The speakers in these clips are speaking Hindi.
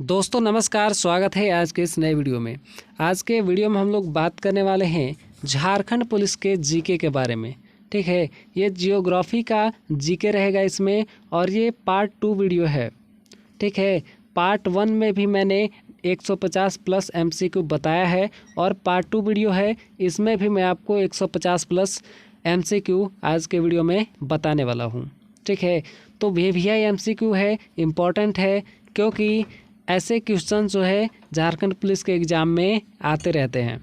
दोस्तों नमस्कार, स्वागत है आज के इस नए वीडियो में। आज के वीडियो में हम लोग बात करने वाले हैं झारखंड पुलिस के जीके के बारे में। ठीक है, ये जियोग्राफी का जीके रहेगा इसमें और ये पार्ट 2 वीडियो है। ठीक है, पार्ट 1 में भी मैंने 150 प्लस एमसीक्यू बताया है और पार्ट 2 वीडियो है, इसमें भी मैं आपको 150 प्लस एमसीक्यू आज के वीडियो में बताने वाला हूँ। ठीक है, तो भैया एमसीक्यू है, इम्पॉर्टेंट है, क्योंकि ऐसे क्वेश्चन जो है झारखंड पुलिस के एग्ज़ाम में आते रहते हैं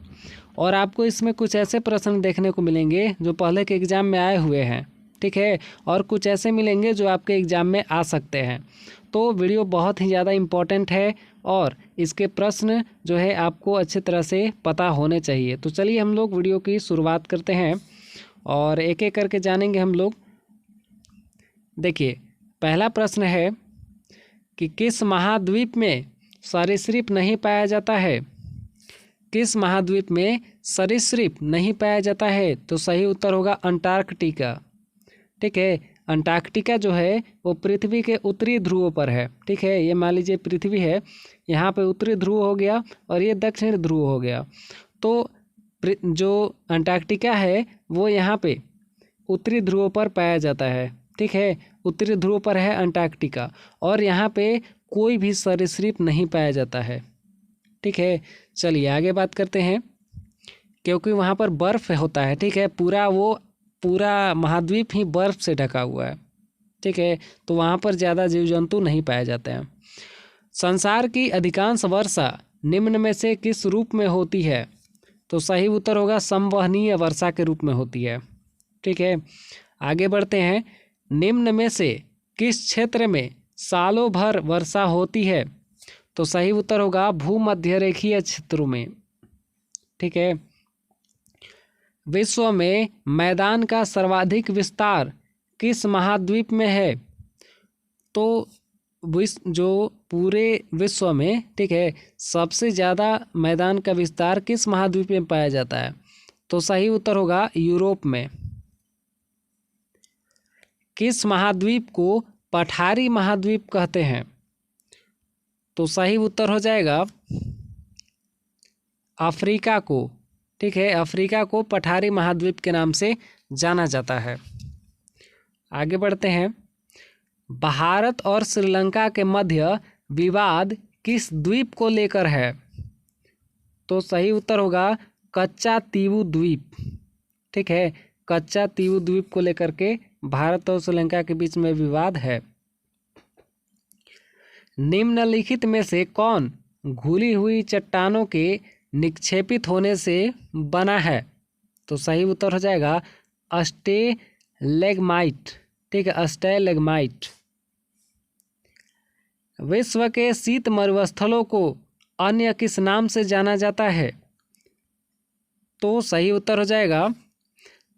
और आपको इसमें कुछ ऐसे प्रश्न देखने को मिलेंगे जो पहले के एग्ज़ाम में आए हुए हैं। ठीक है, और कुछ ऐसे मिलेंगे जो आपके एग्ज़ाम में आ सकते हैं। तो वीडियो बहुत ही ज़्यादा इम्पोर्टेंट है और इसके प्रश्न जो है आपको अच्छी तरह से पता होने चाहिए। तो चलिए हम लोग वीडियो की शुरुआत करते हैं और एक एक करके जानेंगे हम लोग। देखिए, पहला प्रश्न है कि किस महाद्वीप में सरीसृप नहीं पाया जाता है। किस महाद्वीप में सरीसृप नहीं पाया जाता है? तो सही उत्तर होगा अंटार्कटिका। ठीक है, अंटार्कटिका जो है वो पृथ्वी के उत्तरी ध्रुव पर है। ठीक है, ये मान लीजिए पृथ्वी है, यहाँ पे उत्तरी ध्रुव हो गया और ये दक्षिण ध्रुव हो गया। तो जो अंटार्कटिका है वो यहाँ पे उत्तरी ध्रुव पर पाया जाता है। ठीक है, उत्तरी ध्रुव पर है अंटार्कटिका और यहाँ पे कोई भी सरीसृप नहीं पाया जाता है। ठीक है, चलिए आगे बात करते हैं। क्योंकि वहाँ पर बर्फ़ होता है। ठीक है, पूरा महाद्वीप ही बर्फ़ से ढका हुआ है। ठीक है, तो वहाँ पर ज़्यादा जीव जंतु नहीं पाए जाते हैं। संसार की अधिकांश वर्षा निम्न में से किस रूप में होती है? तो सही उत्तर होगा संवहनीय वर्षा के रूप में होती है। ठीक है, आगे बढ़ते हैं। निम्न में से किस क्षेत्र में सालों भर वर्षा होती है? तो सही उत्तर होगा भूमध्यरेखीय क्षेत्रों में। ठीक है, विश्व में मैदान का सर्वाधिक विस्तार किस महाद्वीप में है? तो जो पूरे विश्व में, ठीक है, सबसे ज़्यादा मैदान का विस्तार किस महाद्वीप में पाया जाता है? तो सही उत्तर होगा यूरोप में। किस महाद्वीप को पठारी महाद्वीप कहते हैं? तो सही उत्तर हो जाएगा अफ्रीका को। ठीक है, अफ्रीका को पठारी महाद्वीप के नाम से जाना जाता है। आगे बढ़ते हैं। भारत और श्रीलंका के मध्य विवाद किस द्वीप को लेकर है? तो सही उत्तर होगा कच्चा तीवु द्वीप। ठीक है, कच्चा तीवु द्वीप को लेकर के भारत और श्रीलंका के बीच में विवाद है। निम्नलिखित में से कौन घुली हुई चट्टानों के निक्षेपित होने से बना है? तो सही उत्तर हो जाएगा स्टेलेग्माइट। ठीक है, स्टेलेग्माइट। विश्व के शीत मरुस्थलों को अन्य किस नाम से जाना जाता है? तो सही उत्तर हो जाएगा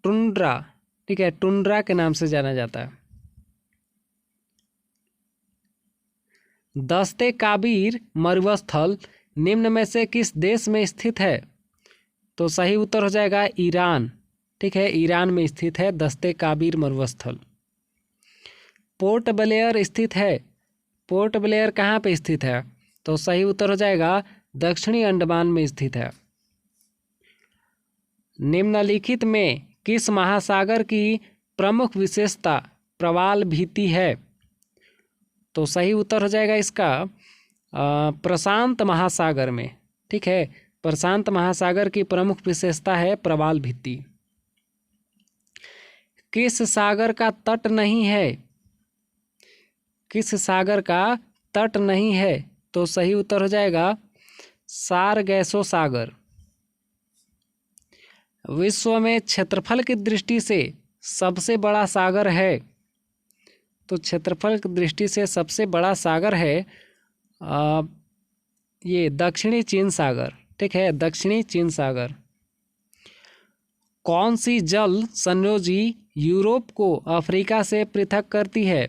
टुंड्रा। ठीक है, टुंड्रा के नाम से जाना जाता है। दस्ते काबिर मरुस्थल निम्न में से किस देश में स्थित है? तो सही उत्तर हो जाएगा ईरान। ठीक है, ईरान में स्थित है दस्ते काबिर मरुस्थल। पोर्ट ब्लेयर स्थित है। पोर्ट ब्लेयर कहाँ पे स्थित है? तो सही उत्तर हो जाएगा दक्षिणी अंडमान में स्थित है। निम्नलिखित में किस महासागर की प्रमुख विशेषता प्रवाल भित्ति है? तो सही उत्तर हो जाएगा इसका प्रशांत महासागर में। ठीक है, प्रशांत महासागर की प्रमुख विशेषता है प्रवाल भित्ति। किस सागर का तट नहीं है? किस सागर का तट नहीं है? तो सही उत्तर हो जाएगा सारगैसो सागर। विश्व में क्षेत्रफल की दृष्टि से सबसे बड़ा सागर है? तो क्षेत्रफल की दृष्टि से सबसे बड़ा सागर है ये दक्षिणी चीन सागर। ठीक है, दक्षिणी चीन सागर। कौन सी जल संयोजी यूरोप को अफ्रीका से पृथक करती है?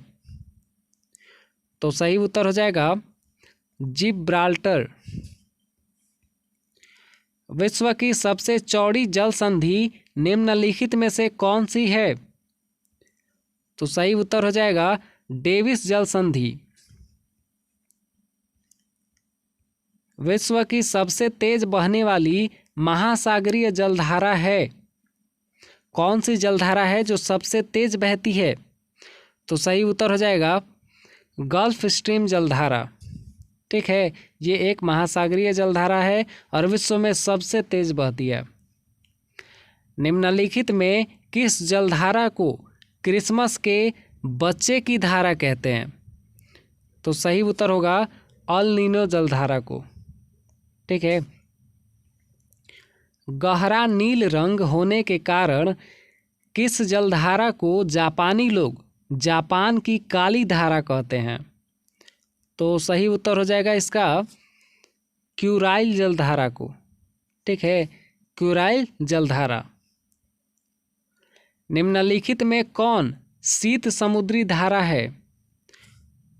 तो सही उत्तर हो जाएगा जिब्राल्टर। विश्व की सबसे चौड़ी जल संधि निम्नलिखित में से कौन सी है? तो सही उत्तर हो जाएगा डेविस जल संधि। विश्व की सबसे तेज बहने वाली महासागरीय जलधारा है? कौन सी जलधारा है जो सबसे तेज बहती है? तो सही उत्तर हो जाएगा गल्फ स्ट्रीम जलधारा। ठीक है, ये एक महासागरीय जलधारा है और विश्व में सबसे तेज बहती है। निम्नलिखित में किस जलधारा को क्रिसमस के बच्चे की धारा कहते हैं? तो सही उत्तर होगा अल नीनो जलधारा को। ठीक है, गहरा नील रंग होने के कारण किस जलधारा को जापानी लोग जापान की काली धारा कहते हैं? तो सही उत्तर हो जाएगा इसका क्यूराइल जलधारा को। ठीक है, क्यूराइल जलधारा। निम्नलिखित में कौन शीत समुद्री धारा है?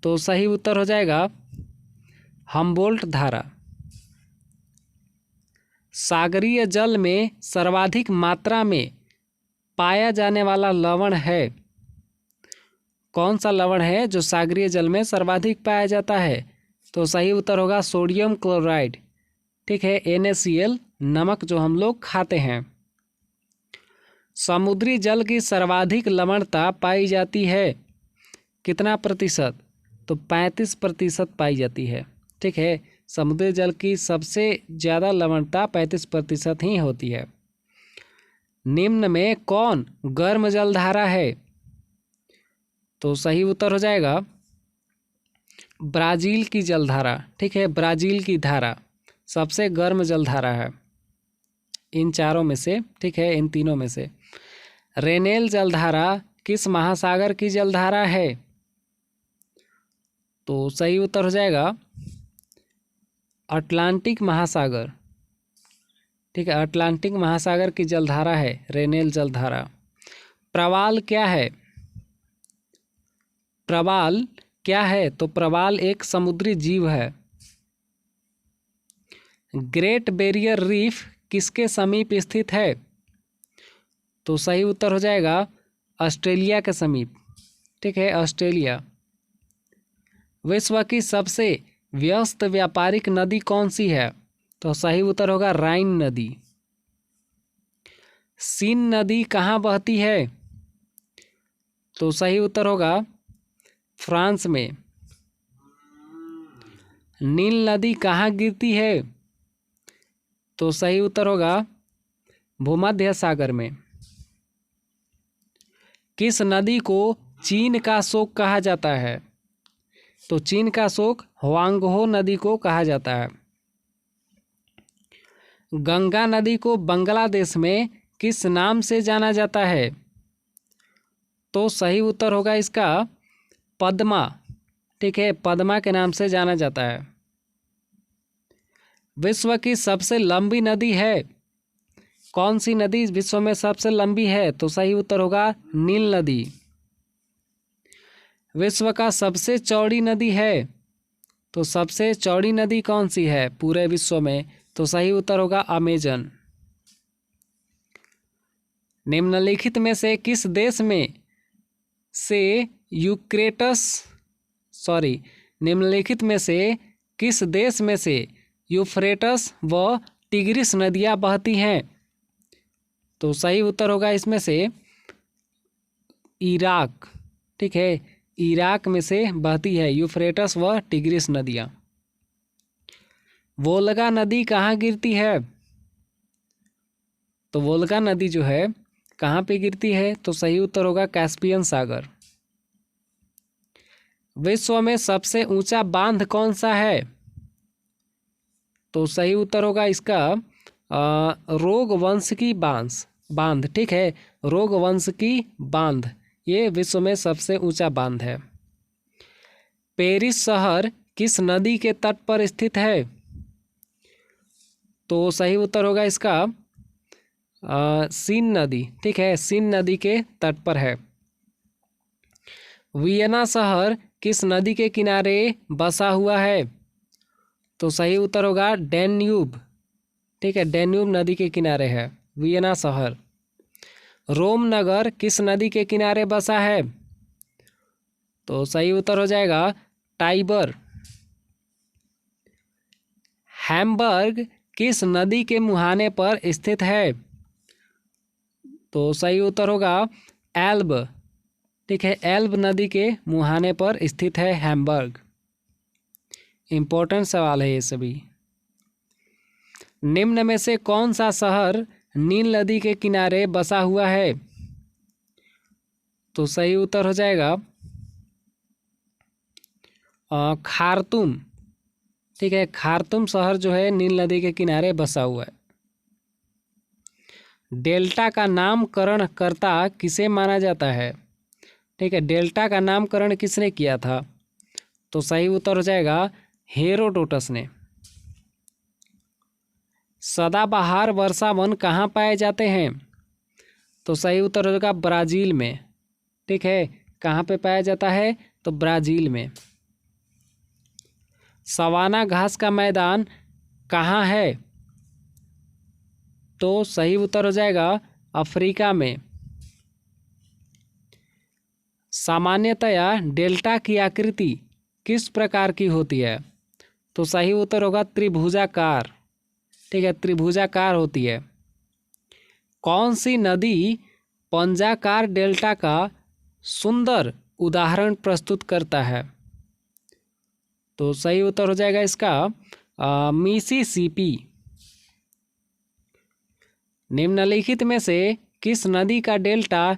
तो सही उत्तर हो जाएगा हम्बोल्ट धारा। सागरीय जल में सर्वाधिक मात्रा में पाया जाने वाला लवण है? कौन सा लवण है जो सागरीय जल में सर्वाधिक पाया जाता है? तो सही उत्तर होगा सोडियम क्लोराइड। ठीक है, NaCl नमक जो हम लोग खाते हैं। समुद्री जल की सर्वाधिक लवणता पाई जाती है कितना प्रतिशत? तो 35% पाई जाती है। ठीक है, समुद्री जल की सबसे ज़्यादा लवणता 35% ही होती है। निम्न में कौन गर्म जलधारा है? तो सही उत्तर हो जाएगा ब्राज़ील की जलधारा। ठीक है, ब्राज़ील की धारा सबसे गर्म जलधारा है इन चारों में से। ठीक है, इन तीनों में से। रेनेल जलधारा किस महासागर की जलधारा है? तो सही उत्तर हो जाएगा अटलांटिक महासागर। ठीक है, अटलांटिक महासागर की जलधारा है रेनेल जलधारा। प्रवाल क्या है? प्रवाल क्या है? तो प्रवाल एक समुद्री जीव है। ग्रेट बैरियर रीफ किसके समीप स्थित है? तो सही उत्तर हो जाएगा ऑस्ट्रेलिया के समीप। ठीक है, ऑस्ट्रेलिया। विश्व की सबसे व्यस्त व्यापारिक नदी कौन सी है? तो सही उत्तर होगा राइन नदी। सीन नदी कहाँ बहती है? तो सही उत्तर होगा फ्रांस में। नील नदी कहाँ गिरती है? तो सही उत्तर होगा भूमध्य सागर में। किस नदी को चीन का शोक कहा जाता है? तो चीन का शोक हुआंगहो नदी को कहा जाता है। गंगा नदी को बांग्लादेश में किस नाम से जाना जाता है? तो सही उत्तर होगा इसका पद्मा। ठीक है, पद्मा के नाम से जाना जाता है। विश्व की सबसे लंबी नदी है? कौन सी नदी विश्व में सबसे लंबी है? तो सही उत्तर होगा नील नदी। विश्व का सबसे चौड़ी नदी है? तो सबसे चौड़ी नदी कौन सी है पूरे विश्व में? तो सही उत्तर होगा अमेजन। निम्नलिखित में से किस देश में से निम्नलिखित में से किस देश में से यूफ्रेटस व टिग्रिस नदियाँ बहती हैं? तो सही उत्तर होगा इसमें से इराक। ठीक है, इराक में से बहती है यूफ्रेटस व टिग्रिस नदियाँ। वोल्गा नदी कहाँ गिरती है? तो वोल्गा नदी जो है कहाँ पे गिरती है? तो सही उत्तर होगा कैस्पियन सागर। विश्व में सबसे ऊंचा बांध कौन सा है? तो सही उत्तर होगा इसका रोगवंशकी बांध। ठीक है, रोगवंशकी बांध ये विश्व में सबसे ऊंचा बांध है। पेरिस शहर किस नदी के तट पर स्थित है? तो सही उत्तर होगा इसका सीन नदी। ठीक है, सीन नदी के तट पर है। वियना शहर किस नदी के किनारे बसा हुआ है? तो सही उत्तर होगा डैन्यूब। ठीक है, डैन्यूब नदी के किनारे है वियना शहर। रोम नगर किस नदी के किनारे बसा है? तो सही उत्तर हो जाएगा टाइबर। हैम्बर्ग किस नदी के मुहाने पर स्थित है? तो सही उत्तर होगा एल्ब। ठीक है, एल्ब नदी के मुहाने पर स्थित है हैम्बर्ग। इम्पोर्टेंट सवाल है ये सभी। निम्न में से कौन सा शहर नील नदी के किनारे बसा हुआ है? तो सही उत्तर हो जाएगा खार्तूम। ठीक है, खार्तूम शहर जो है नील नदी के किनारे बसा हुआ है। डेल्टा का नामकरण कर्ता किसे माना जाता है? ठीक है, डेल्टा का नामकरण किसने किया था? तो सही उत्तर हो जाएगा हेरोडोटस ने। सदाबहार वर्षावन कहाँ पाए जाते हैं? तो सही उत्तर हो जाएगा ब्राज़ील में। ठीक है, कहाँ पे पाया जाता है? तो ब्राज़ील में। सवाना घास का मैदान कहाँ है? तो सही उत्तर हो जाएगा अफ्रीका में। सामान्यतया डेल्टा की आकृति किस प्रकार की होती है? तो सही उत्तर होगा त्रिभुजाकार। ठीक है, त्रिभुजाकार होती है। कौन सी नदी पंजाकार डेल्टा का सुंदर उदाहरण प्रस्तुत करता है? तो सही उत्तर हो जाएगा इसका मिसिसिपी। निम्नलिखित में से किस नदी का डेल्टा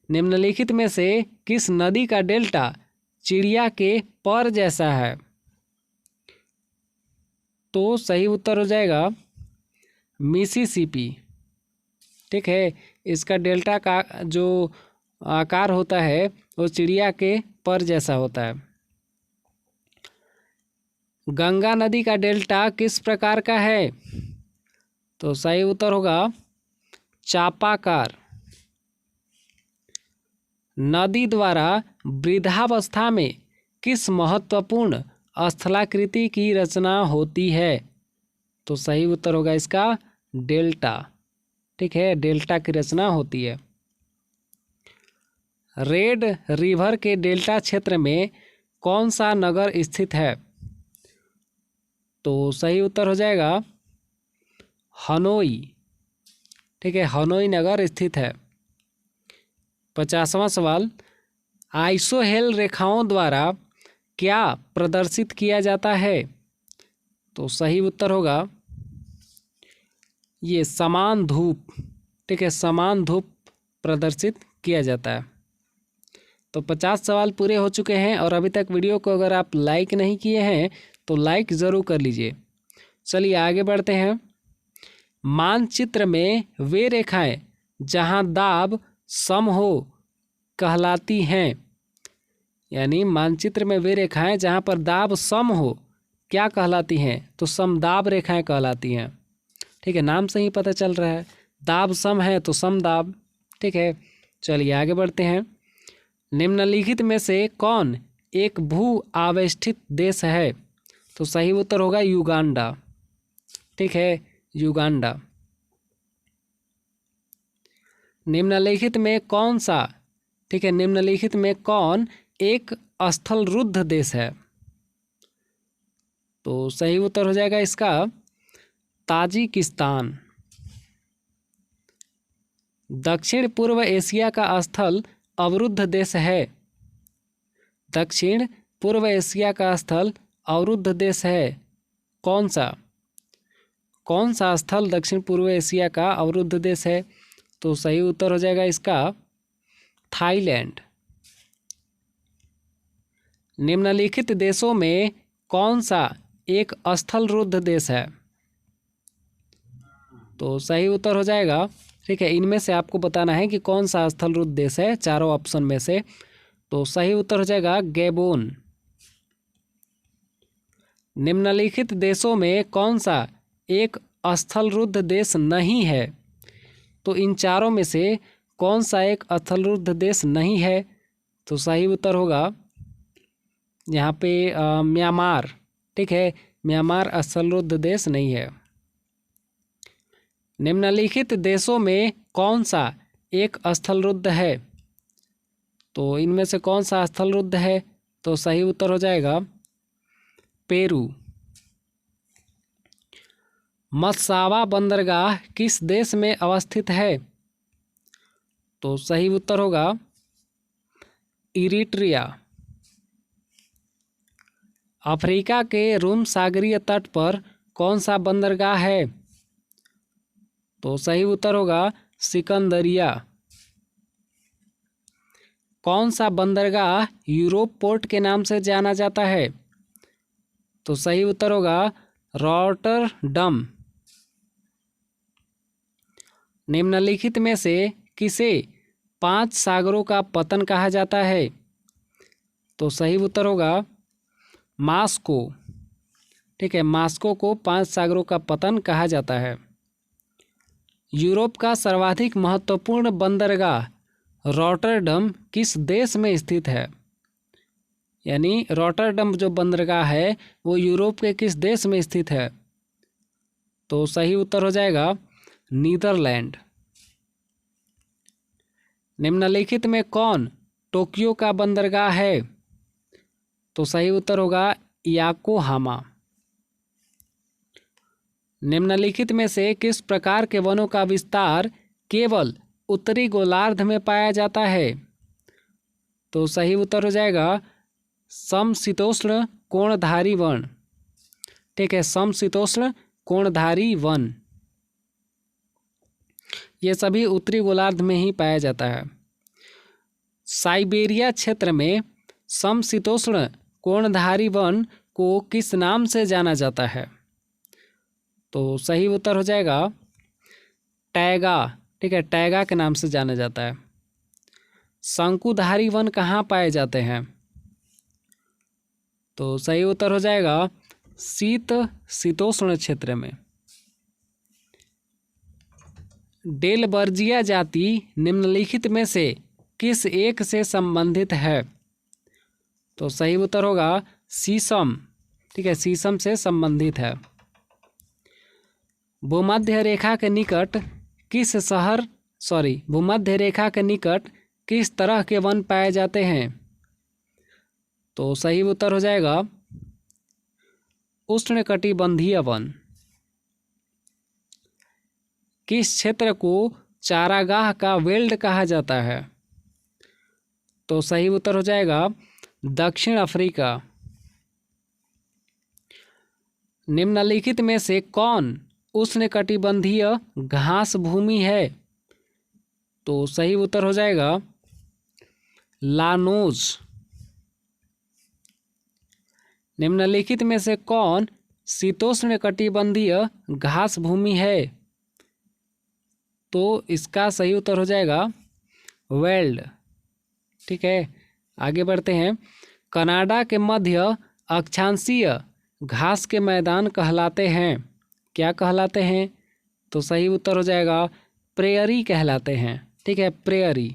निम्नलिखित में से किस नदी का डेल्टा चिड़िया के पर जैसा है? तो सही उत्तर हो जाएगा मिसिसिपी। ठीक है, इसका डेल्टा का जो आकार होता है वो चिड़िया के पर जैसा होता है। गंगा नदी का डेल्टा किस प्रकार का है? तो सही उत्तर होगा चापाकार। नदी द्वारा वृद्धावस्था में किस महत्वपूर्ण स्थलाकृति की रचना होती है? तो सही उत्तर होगा इसका डेल्टा। ठीक है, डेल्टा की रचना होती है। रेड रिवर के डेल्टा क्षेत्र में कौन सा नगर स्थित है? तो सही उत्तर हो जाएगा हनोई। ठीक है, हनोई नगर स्थित है। 50वां सवाल, आइसोहेल रेखाओं द्वारा क्या प्रदर्शित किया जाता है? तो सही उत्तर होगा ये समान धूप। ठीक है, समान धूप प्रदर्शित किया जाता है। तो 50 सवाल पूरे हो चुके हैं और अभी तक वीडियो को अगर आप लाइक नहीं किए हैं तो लाइक ज़रूर कर लीजिए। चलिए आगे बढ़ते हैं। मानचित्र में वे रेखाएं जहां दाब सम हो कहलाती हैं। यानी मानचित्र में वे रेखाएं जहां पर दाब सम हो क्या कहलाती हैं? तो समदाब रेखाएं कहलाती हैं। ठीक है, नाम से ही पता चल रहा है, दाब सम है तो समदाब। ठीक है, चलिए आगे बढ़ते हैं। निम्नलिखित में से कौन एक भू आवेष्टित देश है? तो सही उत्तर होगा युगांडा। ठीक है, युगांडा। निम्नलिखित में कौन सा ठीक है निम्नलिखित में कौन एक स्थलरुद्ध देश है? तो सही उत्तर हो जाएगा इसका ताजिकिस्तान। दक्षिण पूर्व एशिया का स्थल अवरुद्ध देश है। दक्षिण पूर्व एशिया का स्थल अवरुद्ध देश है कौन सा? कौन सा स्थल दक्षिण पूर्व एशिया का अवरुद्ध देश है? तो सही उत्तर हो जाएगा इसका थाईलैंड। निम्नलिखित देशों में कौन सा एक स्थलरुद्ध देश है? तो सही उत्तर हो जाएगा, ठीक है, इनमें से आपको बताना है कि कौन सा स्थलरुद्ध देश है चारों ऑप्शन में से। तो सही उत्तर हो जाएगा गैबोन। निम्नलिखित देशों में कौन सा एक स्थलरुद्ध देश नहीं है? तो इन चारों में से कौन सा एक स्थलरुद्ध देश नहीं है? तो सही उत्तर होगा यहाँ पे म्यांमार। ठीक है, म्यांमार स्थलरुद्ध देश नहीं है। निम्नलिखित देशों में कौन सा एक स्थलरुद्ध है? तो इनमें से कौन सा स्थलरुद्ध है? तो सही उत्तर हो जाएगा पेरू। मसावा बंदरगाह किस देश में अवस्थित है? तो सही उत्तर होगा इरिट्रिया। अफ्रीका के रोम सागरीय तट पर कौन सा बंदरगाह है? तो सही उत्तर होगा सिकंदरिया। कौन सा बंदरगाह यूरोप पोर्ट के नाम से जाना जाता है? तो सही उत्तर होगा रॉटरडम। निम्नलिखित में से किसे 5 सागरों का पतन कहा जाता है? तो सही उत्तर होगा मास्को। ठीक है, मास्को को 5 सागरों का पतन कहा जाता है। यूरोप का सर्वाधिक महत्वपूर्ण बंदरगाह रॉटरडम किस देश में स्थित है? यानी रॉटरडम जो बंदरगाह है वो यूरोप के किस देश में स्थित है? तो सही उत्तर हो जाएगा नीदरलैंड। निम्नलिखित में कौन टोक्यो का बंदरगाह है? तो सही उत्तर होगा याकोहामा। निम्नलिखित में से किस प्रकार के वनों का विस्तार केवल उत्तरी गोलार्ध में पाया जाता है? तो सही उत्तर हो जाएगा समशीतोष्ण कोणधारी वन। ठीक है, समशीतोष्ण कोणधारी वन ये सभी उत्तरी गोलार्ध में ही पाया जाता है। साइबेरिया क्षेत्र में समशीतोष्ण कोणधारी वन को किस नाम से जाना जाता है? तो सही उत्तर हो जाएगा टैगा। ठीक है, टैगा के नाम से जाना जाता है। शंकुधारी वन कहाँ पाए जाते हैं? तो सही उत्तर हो जाएगा शीतोष्ण क्षेत्र में। डेलबर्जिया जाति निम्नलिखित में से किस एक से संबंधित है? तो सही उत्तर होगा शीशम। ठीक है, शीशम से संबंधित है। भूमध्य रेखा के निकट किस तरह के वन पाए जाते हैं? तो सही उत्तर हो जाएगा उष्णकटिबंधीय वन। किस क्षेत्र को चारागाह का वेल्ड कहा जाता है? तो सही उत्तर हो जाएगा दक्षिण अफ्रीका। निम्नलिखित में से कौन उष्णकटिबंधीय घास भूमि है? तो सही उत्तर हो जाएगा लानोज। निम्नलिखित में से कौन शीतोष्णकटिबंधीय घास भूमि है? तो इसका सही उत्तर हो जाएगा वेल्ड। ठीक है, आगे बढ़ते हैं। कनाडा के मध्य अक्षांशीय घास के मैदान कहलाते हैं, क्या कहलाते हैं? तो सही उत्तर हो जाएगा प्रेयरी कहलाते हैं। ठीक है, प्रेयरी।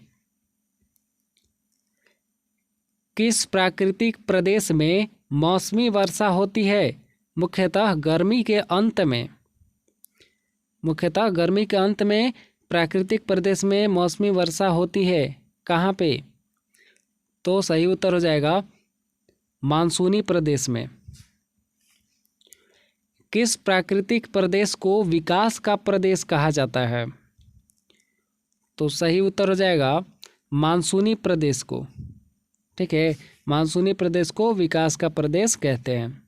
किस प्राकृतिक प्रदेश में मौसमी वर्षा होती है? मुख्यतः गर्मी के अंत में। मुख्यतः गर्मी के अंत में प्राकृतिक प्रदेश में मौसमी वर्षा होती है, कहाँ पे? तो सही उत्तर हो जाएगा मानसूनी प्रदेश में। किस प्राकृतिक प्रदेश को विकास का प्रदेश कहा जाता है? तो सही उत्तर हो जाएगा मानसूनी प्रदेश को। ठीक है, मानसूनी प्रदेश को विकास का प्रदेश कहते हैं।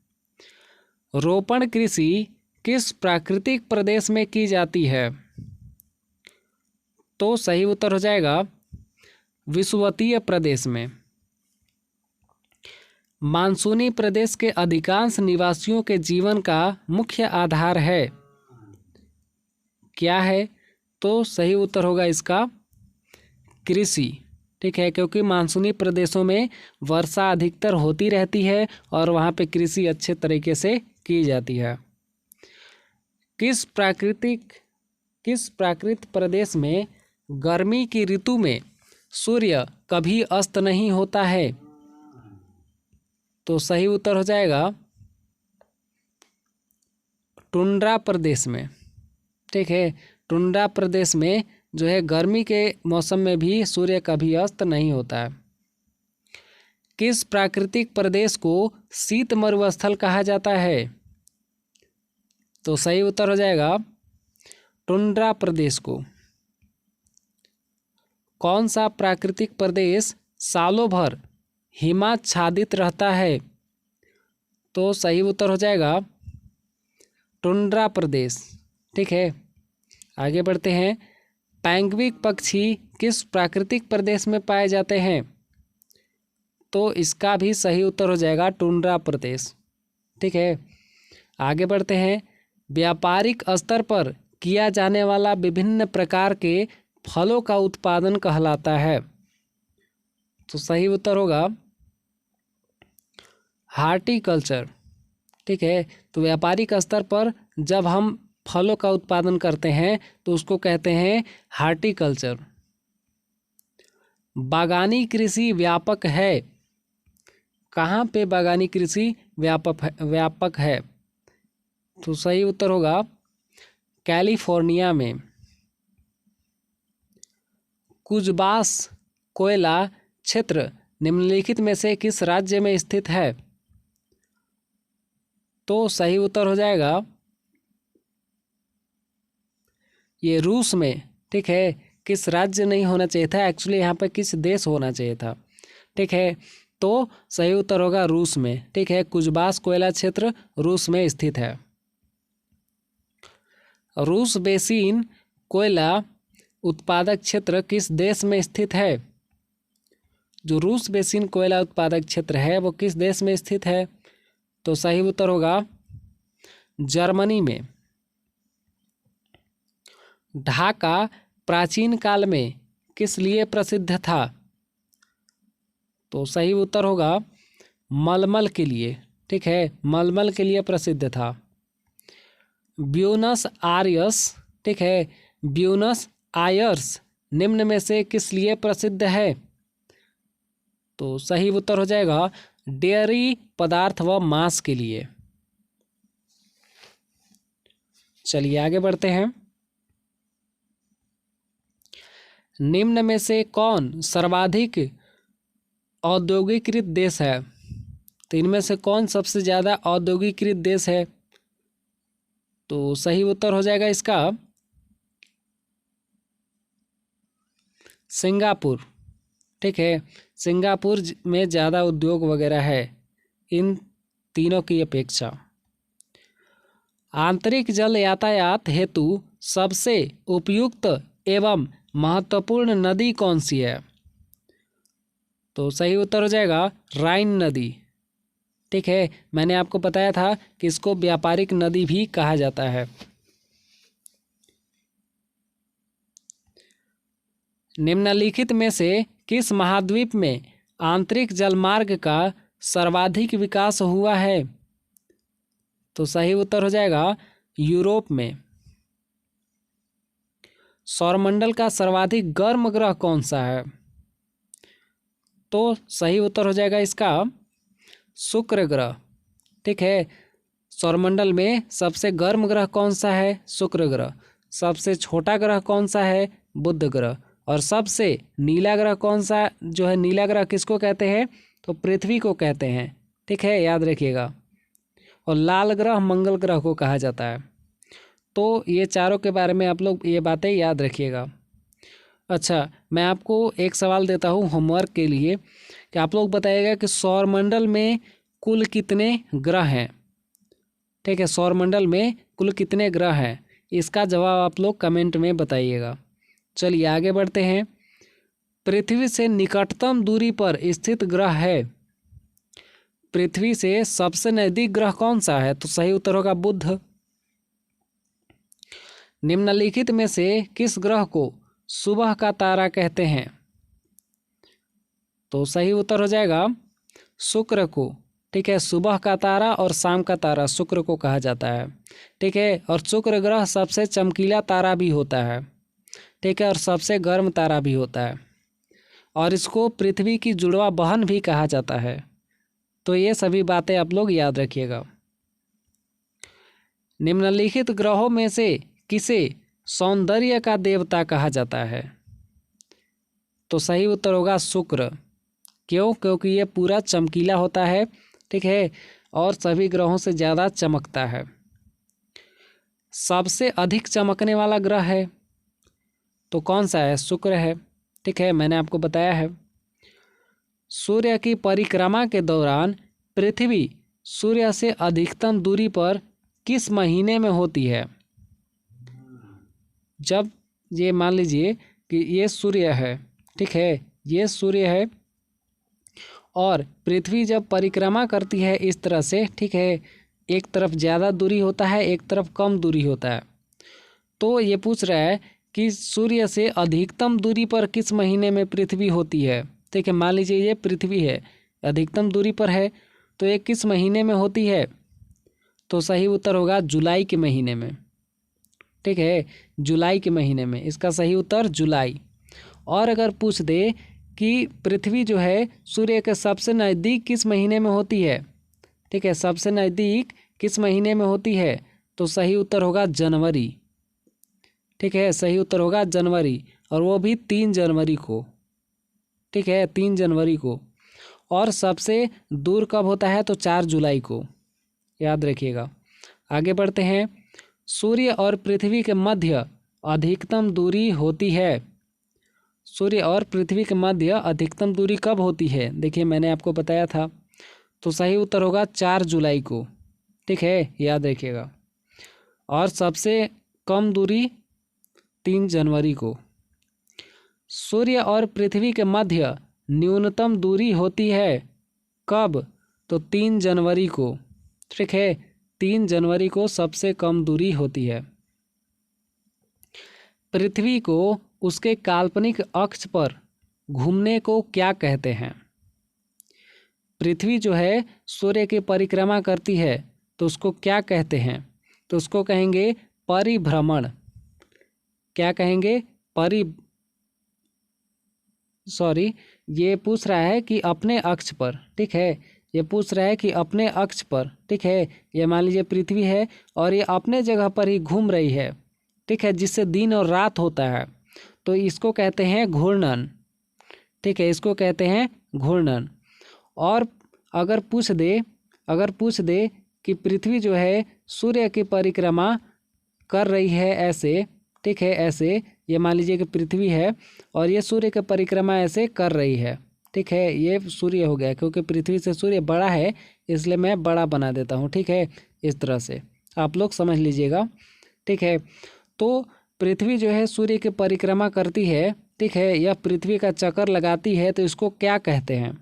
रोपण कृषि किस प्राकृतिक प्रदेश में की जाती है? तो सही उत्तर हो जाएगा विषुवतीय प्रदेश में। मानसूनी प्रदेश के अधिकांश निवासियों के जीवन का मुख्य आधार है, क्या है? तो सही उत्तर होगा इसका कृषि। ठीक है, क्योंकि मानसूनी प्रदेशों में वर्षा अधिकतर होती रहती है और वहाँ पे कृषि अच्छे तरीके से की जाती है। किस प्राकृतिक प्रदेश में गर्मी की ऋतु में सूर्य कभी अस्त नहीं होता है? तो सही उत्तर हो जाएगा टुंड्रा प्रदेश में। ठीक है, टुंड्रा प्रदेश में जो है गर्मी के मौसम में भी सूर्य कभी अस्त नहीं होता है। किस प्राकृतिक प्रदेश को शीत मरुस्थल कहा जाता है? तो सही उत्तर हो जाएगा टुंड्रा प्रदेश को। कौन सा प्राकृतिक प्रदेश सालों भर हिमाच्छादित रहता है? तो सही उत्तर हो जाएगा टुंड्रा प्रदेश। ठीक है, आगे बढ़ते हैं। पेंगुइन पक्षी किस प्राकृतिक प्रदेश में पाए जाते हैं? तो इसका भी सही उत्तर हो जाएगा टुंड्रा प्रदेश। ठीक है, आगे बढ़ते हैं। व्यापारिक स्तर पर किया जाने वाला विभिन्न प्रकार के फलों का उत्पादन कहलाता है? तो सही उत्तर होगा हार्टिकल्चर। ठीक है, तो व्यापारिक स्तर पर जब हम फलों का उत्पादन करते हैं तो उसको कहते हैं हार्टिकल्चर। बागानी कृषि व्यापक है? कहाँ पे बागानी कृषि व्यापक है? तो सही उत्तर होगा कैलिफोर्निया में। कुजबास कोयला क्षेत्र निम्नलिखित में से किस राज्य में स्थित है? तो सही उत्तर हो जाएगा ये रूस में। ठीक है, किस राज्य नहीं होना चाहिए था, एक्चुअली यहाँ पे किस देश होना चाहिए था। ठीक है, तो सही उत्तर होगा रूस में। ठीक है, कुजबास कोयला क्षेत्र रूस में स्थित है। रूस बेसिन कोयला उत्पादक क्षेत्र किस देश में स्थित है? जो रूस बेसिन कोयला उत्पादक क्षेत्र है वो किस देश में स्थित है? तो सही उत्तर होगा जर्मनी में। ढाका प्राचीन काल में किस लिए प्रसिद्ध था? तो सही उत्तर होगा मलमल के लिए। ठीक है, मलमल के लिए प्रसिद्ध था। ब्यूनस आयर्स, ठीक है, ब्यूनस आयर्स निम्न में से किस लिए प्रसिद्ध है? तो सही उत्तर हो जाएगा डेयरी पदार्थ व मांस के लिए। चलिए आगे बढ़ते हैं। निम्न में से कौन सर्वाधिक औद्योगिकीकृत देश है? तो इनमें से कौन सबसे ज़्यादा औद्योगिकीकृत देश है? तो सही उत्तर हो जाएगा इसका सिंगापुर। ठीक है, सिंगापुर में ज़्यादा उद्योग वगैरह है इन तीनों की अपेक्षा। आंतरिक जल यातायात हेतु सबसे उपयुक्त एवं महत्वपूर्ण नदी कौन सी है? तो सही उत्तर हो जाएगा राइन नदी। ठीक है, मैंने आपको बताया था कि इसको व्यापारिक नदी भी कहा जाता है। निम्नलिखित में से किस महाद्वीप में आंतरिक जलमार्ग का सर्वाधिक विकास हुआ है? तो सही उत्तर हो जाएगा यूरोप में। सौरमंडल का सर्वाधिक गर्म ग्रह कौन सा है? तो सही उत्तर हो जाएगा इसका शुक्र ग्रह। ठीक है, सौरमंडल में सबसे गर्म ग्रह कौन सा है? शुक्र ग्रह। सबसे छोटा ग्रह कौन सा है? बुध ग्रह। और सबसे नीला ग्रह कौन सा जो है? नीला ग्रह किसको कहते हैं? तो पृथ्वी को कहते हैं। ठीक है, याद रखिएगा। और लाल ग्रह मंगल ग्रह को कहा जाता है। तो ये चारों के बारे में आप लोग ये बातें याद रखिएगा। अच्छा, मैं आपको एक सवाल देता हूँ होमवर्क के लिए कि आप लोग बताइएगा कि सौरमंडल में कुल कितने ग्रह हैं। ठीक है, सौरमंडल में कुल कितने ग्रह हैं? इसका जवाब आप लोग कमेंट में बताइएगा। चलिए आगे बढ़ते हैं। पृथ्वी से निकटतम दूरी पर स्थित ग्रह है? पृथ्वी से सबसे नजदीक ग्रह कौन सा है? तो सही उत्तर होगा बुध। निम्नलिखित में से किस ग्रह को सुबह का तारा कहते हैं? तो सही उत्तर हो जाएगा शुक्र को। ठीक है, सुबह का तारा और शाम का तारा शुक्र को कहा जाता है। ठीक है, और शुक्र ग्रह सबसे चमकीला तारा भी होता है। ठीक है, और सबसे गर्म तारा भी होता है और इसको पृथ्वी की जुड़वा बहन भी कहा जाता है। तो ये सभी बातें आप लोग याद रखिएगा। निम्नलिखित ग्रहों में से किसे सौंदर्य का देवता कहा जाता है? तो सही उत्तर होगा शुक्र। क्यों? क्योंकि ये पूरा चमकीला होता है। ठीक है, और सभी ग्रहों से ज़्यादा चमकता है। सबसे अधिक चमकने वाला ग्रह है तो कौन सा है? शुक्र है। ठीक है, मैंने आपको बताया है। सूर्य की परिक्रमा के दौरान पृथ्वी सूर्य से अधिकतम दूरी पर किस महीने में होती है? जब ये मान लीजिए कि ये सूर्य है, ठीक है, ये सूर्य है और पृथ्वी जब परिक्रमा करती है इस तरह से, ठीक है, एक तरफ ज़्यादा दूरी होता है, एक तरफ कम दूरी होता है। तो ये पूछ रहा है कि सूर्य से अधिकतम दूरी पर किस महीने में पृथ्वी होती है। ठीक है, मान लीजिए ये पृथ्वी है, अधिकतम दूरी पर है, तो ये किस महीने में होती है? तो सही उत्तर होगा जुलाई के महीने में। ठीक है, जुलाई के महीने में, इसका सही उत्तर जुलाई। और अगर पूछ दे कि पृथ्वी जो है सूर्य के सबसे नज़दीक किस महीने में होती है, ठीक है, सबसे नज़दीक किस महीने में होती है, तो सही उत्तर होगा जनवरी। ठीक है, सही उत्तर होगा जनवरी, और वो भी 3 जनवरी को। ठीक है, 3 जनवरी को। और सबसे दूर कब होता है? तो 4 जुलाई को, याद रखिएगा। आगे बढ़ते हैं। सूर्य और पृथ्वी के मध्य अधिकतम दूरी होती है। सूर्य और पृथ्वी के मध्य अधिकतम दूरी कब होती है? देखिए मैंने आपको बताया था, तो सही उत्तर होगा 4 जुलाई को। ठीक है, याद रखिएगा। और सबसे कम दूरी 3 जनवरी को। सूर्य और पृथ्वी के मध्य न्यूनतम दूरी होती है कब? तो 3 जनवरी को। ठीक है, 3 जनवरी को सबसे कम दूरी होती है। पृथ्वी को उसके काल्पनिक अक्ष पर घूमने को क्या कहते हैं? पृथ्वी जो है सूर्य की परिक्रमा करती है तो उसको क्या कहते हैं? तो उसको कहेंगे परिभ्रमण। क्या कहेंगे? ये पूछ रहा है कि अपने अक्ष पर। ठीक है, ये पूछ रहा है कि अपने अक्ष पर। ठीक है, ये मान लीजिए पृथ्वी है और ये अपने जगह पर ही घूम रही है, ठीक है, जिससे दिन और रात होता है, तो इसको कहते हैं घूर्णन। ठीक है, इसको कहते हैं घूर्णन। और अगर पूछ दे कि पृथ्वी जो है सूर्य की परिक्रमा कर रही है ऐसे, ठीक है, ऐसे, ये मान लीजिए कि पृथ्वी है और ये सूर्य की परिक्रमा ऐसे कर रही है। ठीक है, ये सूर्य हो गया, क्योंकि पृथ्वी से सूर्य बड़ा है इसलिए मैं बड़ा बना देता हूँ। ठीक है, इस तरह से आप लोग समझ लीजिएगा। ठीक है, तो पृथ्वी जो है सूर्य की परिक्रमा करती है, ठीक है, यह पृथ्वी का चक्कर लगाती है, तो इसको क्या कहते हैं?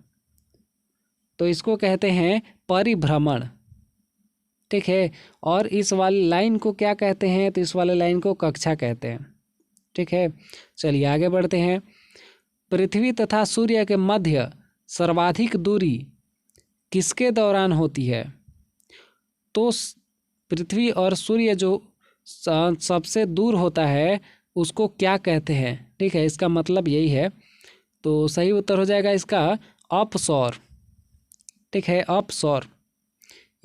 तो इसको कहते हैं परिभ्रमण। ठीक है, और इस वाली लाइन को क्या कहते हैं? तो इस वाले लाइन को कक्षा कहते हैं। ठीक है, चलिए आगे बढ़ते हैं। पृथ्वी तथा सूर्य के मध्य सर्वाधिक दूरी किसके दौरान होती है? तो पृथ्वी और सूर्य जो सबसे दूर होता है उसको क्या कहते हैं? ठीक है, इसका मतलब यही है, तो सही उत्तर हो जाएगा इसका अपसौर। ठीक है, अपसौर,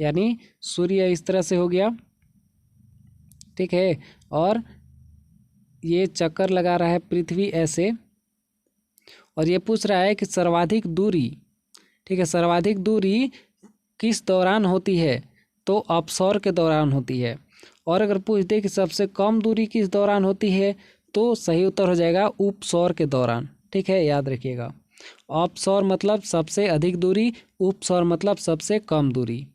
यानी सूर्य इस तरह से हो गया, ठीक है, और ये चक्कर लगा रहा है पृथ्वी ऐसे, और ये पूछ रहा है कि सर्वाधिक दूरी, ठीक है, सर्वाधिक दूरी किस दौरान होती है? तो अपसौर के दौरान होती है। और अगर पूछ दे कि सबसे कम दूरी किस दौरान होती है, तो सही उत्तर हो जाएगा उपसौर के दौरान। ठीक है, याद रखिएगा। अपसौर मतलब सबसे अधिक दूरी, उपसौर मतलब सबसे कम दूरी।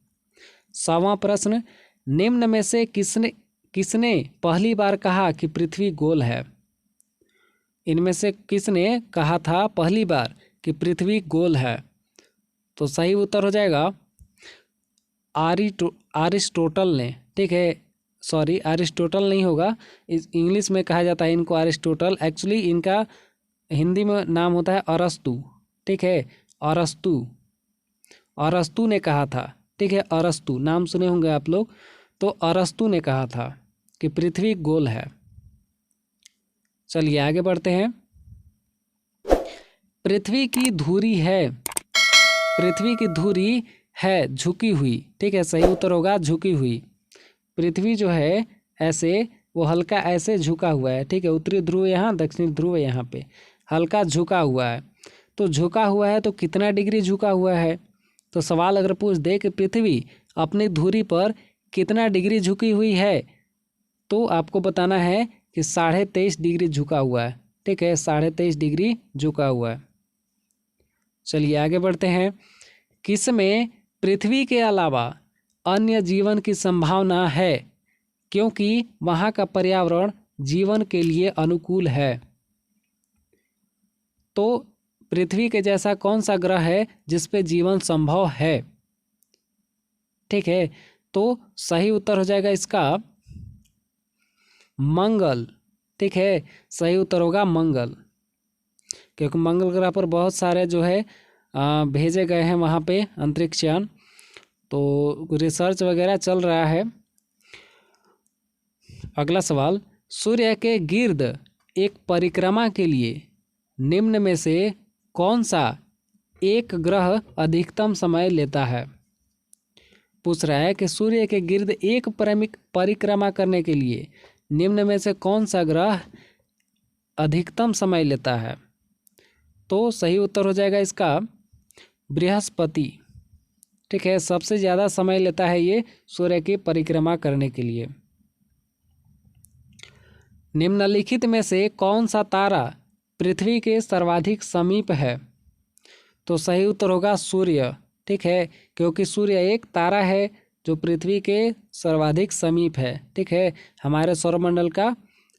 7वां प्रश्न, निम्न में से किसने पहली बार कहा कि पृथ्वी गोल है? इनमें से किसने कहा था पहली बार कि पृथ्वी गोल है? तो सही उत्तर हो जाएगा अरिस्टोटल ने। ठीक है, सॉरी, अरिस्टोटल नहीं होगा, इस इंग्लिश में कहा जाता है इनको अरिस्टोटल। एक्चुअली इनका हिंदी में नाम होता है अरस्तु। ठीक है, अरस्तु ने कहा था। ठीक है, अरस्तु नाम सुने होंगे आप लोग, तो अरस्तु ने कहा था कि पृथ्वी गोल है। चलिए आगे बढ़ते हैं। पृथ्वी की धुरी है झुकी हुई। ठीक है, सही उत्तर होगा झुकी हुई। पृथ्वी जो है ऐसे, वो हल्का ऐसे झुका हुआ है। ठीक है, उत्तरी ध्रुव यहाँ, दक्षिणी ध्रुव यहाँ पे हल्का झुका हुआ है। तो झुका हुआ है तो कितना डिग्री झुका हुआ है? तो सवाल अगर पूछ दे कि पृथ्वी अपनी धुरी पर कितना डिग्री झुकी हुई है, तो आपको बताना है कि 23.5 डिग्री झुका हुआ है। ठीक है, 23.5 डिग्री झुका हुआ है। चलिए आगे बढ़ते हैं। किसमें पृथ्वी के अलावा अन्य जीवन की संभावना है क्योंकि वहाँ का पर्यावरण जीवन के लिए अनुकूल है? तो पृथ्वी के जैसा कौन सा ग्रह है जिस पे जीवन संभव है? ठीक है, तो सही उत्तर हो जाएगा इसका मंगल। ठीक है, सही उत्तर होगा मंगल, क्योंकि मंगल ग्रह पर बहुत सारे जो है भेजे गए हैं वहाँ पे अंतरिक्षयान, तो रिसर्च वगैरह चल रहा है। अगला सवाल, सूर्य के गिर्द एक परिक्रमा के लिए निम्न में से कौन सा एक ग्रह अधिकतम समय लेता है? पूछ रहा है कि सूर्य के गिर्द एक परिक्रमा करने के लिए निम्न में से कौन सा ग्रह अधिकतम समय लेता है? तो सही उत्तर हो जाएगा इसका बृहस्पति। ठीक है, सबसे ज़्यादा समय लेता है ये सूर्य की परिक्रमा करने के लिए। निम्नलिखित में से कौन सा तारा पृथ्वी के सर्वाधिक समीप है? तो सही उत्तर होगा सूर्य। ठीक है, क्योंकि सूर्य एक तारा है जो पृथ्वी के सर्वाधिक समीप है। ठीक है, हमारे सौरमंडल का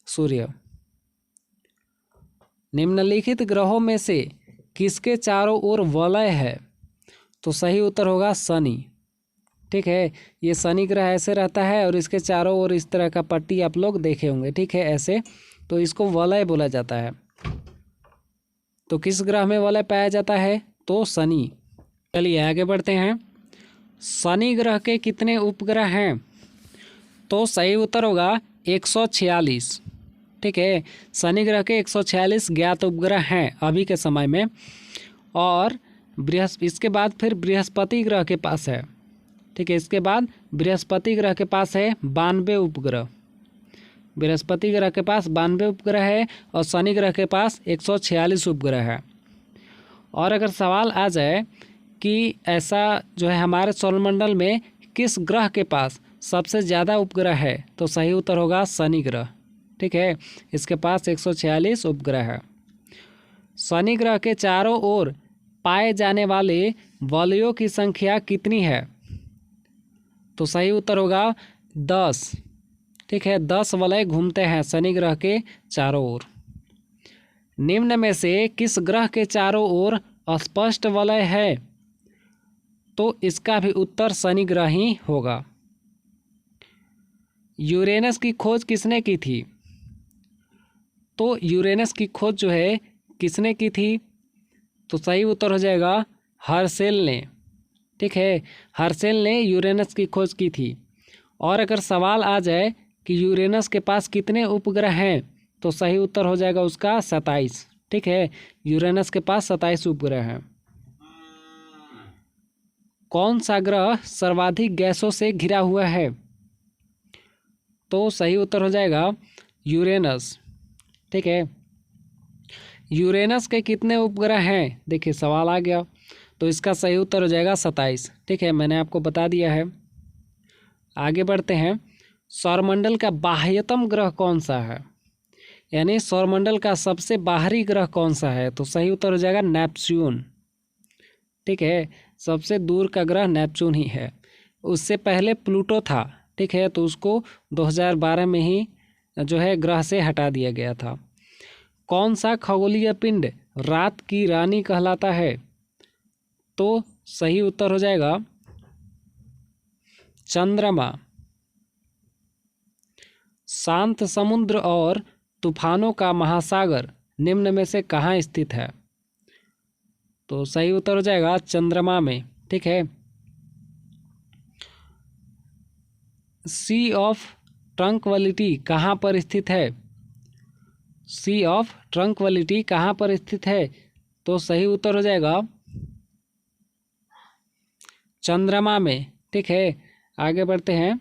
सूर्य। निम्नलिखित ग्रहों में से किसके चारों ओर वलय है? तो सही उत्तर होगा शनि। ठीक है, ये शनि ग्रह ऐसे रहता है और इसके चारों ओर इस तरह का पट्टी आप लोग देखे होंगे। ठीक है, ऐसे, तो इसको वलय बोला जाता है। तो किस ग्रह में वलय पाया जाता है? तो शनि। चलिए आगे बढ़ते हैं। शनि ग्रह के कितने उपग्रह हैं? तो सही उत्तर होगा 146। ठीक है, शनि ग्रह के 146 ज्ञात उपग्रह हैं अभी के समय में। और इसके बाद फिर बृहस्पति ग्रह के पास है। ठीक है, इसके बाद बृहस्पति ग्रह के पास है 92 उपग्रह। बृहस्पति ग्रह के पास 92 उपग्रह है और शनि ग्रह के पास 146 उपग्रह है। और अगर सवाल आ जाए कि ऐसा जो है हमारे सौरमंडल में किस ग्रह के पास सबसे ज़्यादा उपग्रह है, तो सही उत्तर होगा शनि ग्रह। ठीक है, इसके पास 146 उपग्रह है। शनि ग्रह के चारों ओर पाए जाने वाले वलयों की संख्या कितनी है? तो सही उत्तर होगा 10। ठीक है, 10 वलय घूमते हैं शनि ग्रह के चारों ओर। निम्न में से किस ग्रह के चारों ओर स्पष्ट वलय है? तो इसका भी उत्तर शनि ग्रह ही होगा। यूरेनस की खोज किसने की थी? तो यूरेनस की खोज जो है किसने की थी? तो सही उत्तर हो जाएगा हर्शेल ने। ठीक है, हर्शेल ने यूरेनस की खोज की थी। और अगर सवाल आ जाए कि यूरेनस के पास कितने उपग्रह हैं, तो सही उत्तर हो जाएगा उसका 27। ठीक है, यूरेनस के पास 27 उपग्रह हैं। कौन सा ग्रह सर्वाधिक गैसों से घिरा हुआ है? तो सही उत्तर हो जाएगा यूरेनस। ठीक है, यूरेनस के कितने उपग्रह हैं? देखिए सवाल आ गया, तो इसका सही उत्तर हो जाएगा 27। ठीक है, मैंने आपको बता दिया है। आगे बढ़ते हैं। सौरमंडल का बाह्यतम ग्रह कौन सा है? यानी सौरमंडल का सबसे बाहरी ग्रह कौन सा है? तो सही उत्तर हो जाएगा नेपच्यून। ठीक है, सबसे दूर का ग्रह नेपच्यून ही है। उससे पहले प्लूटो था। ठीक है, तो उसको 2012 में ही जो है ग्रह से हटा दिया गया था। कौन सा खगोलीय पिंड रात की रानी कहलाता है? तो सही उत्तर हो जाएगा चंद्रमा। शांत समुद्र और तूफानों का महासागर निम्न में से कहाँ स्थित है? तो सही उत्तर हो जाएगा चंद्रमा में। ठीक है, सी ऑफ ट्रंक्विलिटी कहाँ पर स्थित है? सी ऑफ ट्रंक्विलिटी कहाँ पर स्थित है? तो सही उत्तर हो जाएगा चंद्रमा में। ठीक है, आगे बढ़ते हैं।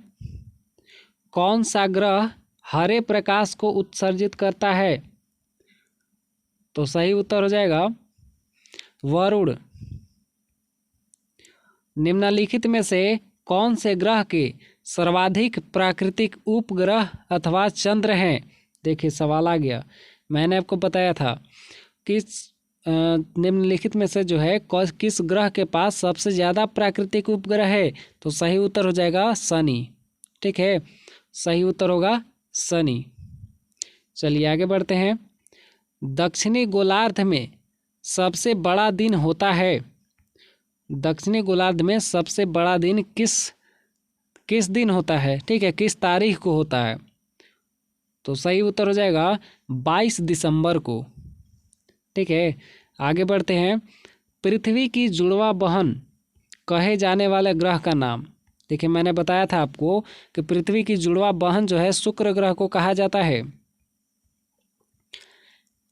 कौन सा ग्रह हरे प्रकाश को उत्सर्जित करता है? तो सही उत्तर हो जाएगा वरुण। निम्नलिखित में से कौन से ग्रह के सर्वाधिक प्राकृतिक उपग्रह अथवा चंद्र हैं? देखिए सवाल आ गया। मैंने आपको बताया था कि निम्नलिखित में से जो है किस ग्रह के पास सबसे ज़्यादा प्राकृतिक उपग्रह है? तो सही उत्तर हो जाएगा शनि। ठीक है, सही उत्तर होगा शनि। चलिए आगे बढ़ते हैं। दक्षिणी गोलार्ध में सबसे बड़ा दिन होता है? दक्षिणी गोलार्ध में सबसे बड़ा दिन किस दिन होता है? ठीक है, किस तारीख को होता है? तो सही उत्तर हो जाएगा 22 दिसंबर को। ठीक है, आगे बढ़ते हैं। पृथ्वी की जुड़वा बहन कहे जाने वाले ग्रह का नाम? देखिए मैंने बताया था आपको कि पृथ्वी की जुड़वा बहन जो है शुक्र ग्रह को कहा जाता है।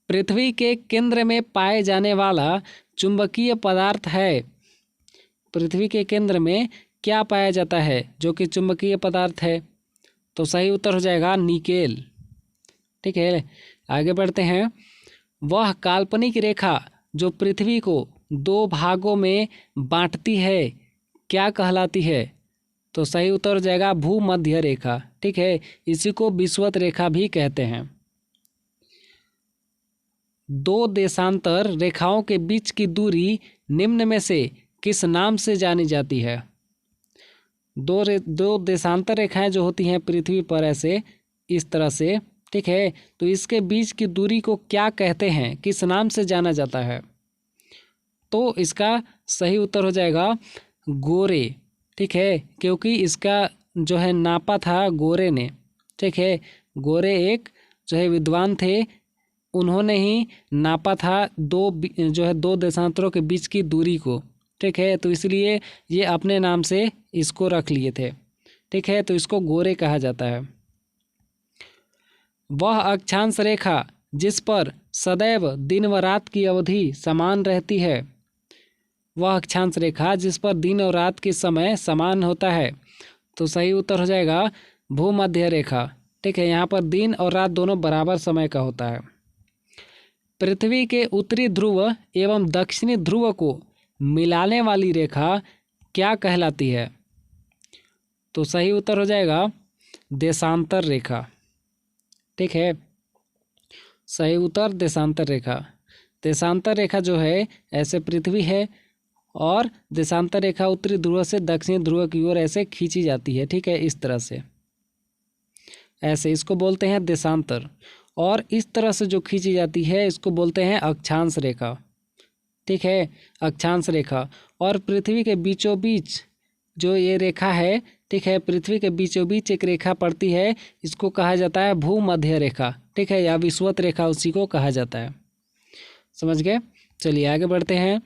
पृथ्वी के केंद्र में पाए जाने वाला चुंबकीय पदार्थ है? पृथ्वी के केंद्र में क्या पाया जाता है जो कि चुंबकीय पदार्थ है? तो सही उत्तर हो जाएगा निकेल। ठीक है, आगे बढ़ते हैं। वह काल्पनिक रेखा जो पृथ्वी को 2 भागों में बांटती है क्या कहलाती है? तो सही उत्तर हो जाएगा भूमध्य रेखा। ठीक है, इसी को विषुवत रेखा भी कहते हैं। 2 देशांतर रेखाओं के बीच की दूरी निम्न में से किस नाम से जानी जाती है? दो देशांतर रेखाएं जो होती हैं पृथ्वी पर ऐसे इस तरह से, ठीक है, तो इसके बीच की दूरी को क्या कहते हैं, किस नाम से जाना जाता है? तो इसका सही उत्तर हो जाएगा गोरे। ठीक है, क्योंकि इसका जो है नापा था गोरे ने। ठीक है, गोरे एक जो है विद्वान थे, उन्होंने ही नापा था दो देशांतरों के बीच की दूरी को। ठीक है, तो इसलिए ये अपने नाम से इसको रख लिए थे। ठीक है, तो इसको गोरे कहा जाता है। वह अक्षांश रेखा जिस पर सदैव दिन व रात की अवधि समान रहती है? वह अक्षांश रेखा जिस पर दिन और रात के समय समान होता है? तो सही उत्तर हो जाएगा भूमध्य रेखा। ठीक है, यहाँ पर दिन और रात दोनों बराबर समय का होता है। पृथ्वी के उत्तरी ध्रुव एवं दक्षिणी ध्रुव को मिलाने वाली रेखा क्या कहलाती है? तो सही उत्तर हो जाएगा देशांतर रेखा। ठीक है, सही उत्तर देशांतर रेखा। देशांतर रेखा जो है ऐसे पृथ्वी है और देशांतर रेखा उत्तरी ध्रुव से दक्षिणी ध्रुव की ओर ऐसे खींची जाती है। ठीक है, इस तरह से ऐसे इसको बोलते हैं देशांतर, और इस तरह से जो खींची जाती है इसको बोलते हैं अक्षांश रेखा। ठीक है, अक्षांश रेखा। और पृथ्वी के बीचों बीच जो ये रेखा है, ठीक है, पृथ्वी के बीचों बीच एक रेखा पड़ती है, इसको कहा जाता है भूमध्य रेखा। ठीक है, या विषुवत रेखा उसी को कहा जाता है। समझ गए? चलिए आगे बढ़ते हैं।